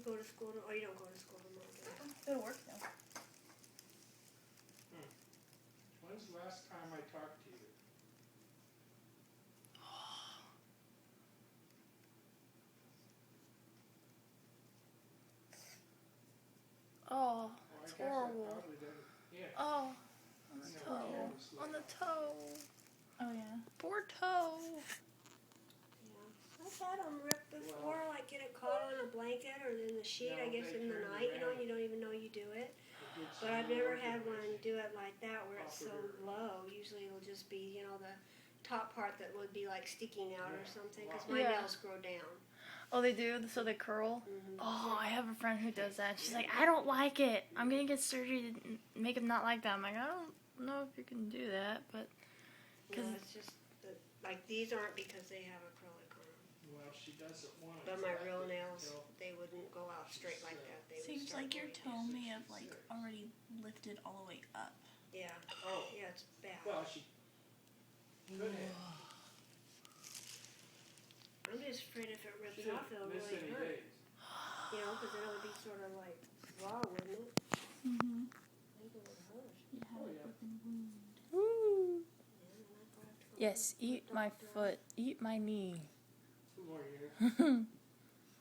go to school? Oh, you don't go to school tomorrow, do you? Go to work now. When's the last time I talked to you? Oh, Well, I it's guess I horrible. probably didn't. Yeah. Oh, on the No, toe. noticed On the that. toe. Oh yeah. Poor toe. Yeah. I've had them ripped before, like get it caught on a blanket or in the sheet, No, I guess they in the turned night, you know, around. you don't even know you do it. It did But I've some never had one organizing. do it like that where it's so Operator. low. Usually it'll just be, you know, the top part that would be like sticking out or Yeah. something, Wow. because my Yeah. nails grow down. Oh, they do? So they curl? Mm-hmm. Oh, I have a friend who does that. She's like, I don't like it. I'm going to get surgery to make him not like that. I'm like, I don't know if you can do that, but... No, it's just, like these aren't because they have acrylic on them. Well, she does it once. But my real after nails, until- they wouldn't go out straight like that. They would Seems start like your going- toe may have like already lifted all the way up. Yeah, Oh, yeah, it's bad. well, she could have. I'm just afraid if it rips She off, it'll didn't miss really any hurt. days. You know, because then it would be sort of like raw, wouldn't it? Mm-hmm. I think it would hurt. You have Oh, an yeah. open wound. Woo. Yeah, and I'd have to go Yes, to the eat my doctor. foot. Eat my knee. 2 more years.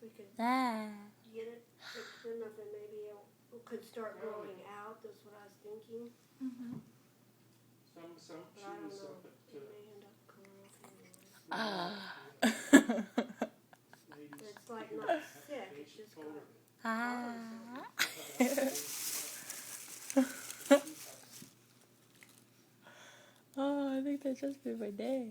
We could Ah. get it fixed enough and maybe it could start growing out. That's what I was thinking. Mm-hmm. She But I don't was know. up at It may end up coming off anyway. Ah. But it's like not sick. It's just got Ah. Oh, I think that just made my day.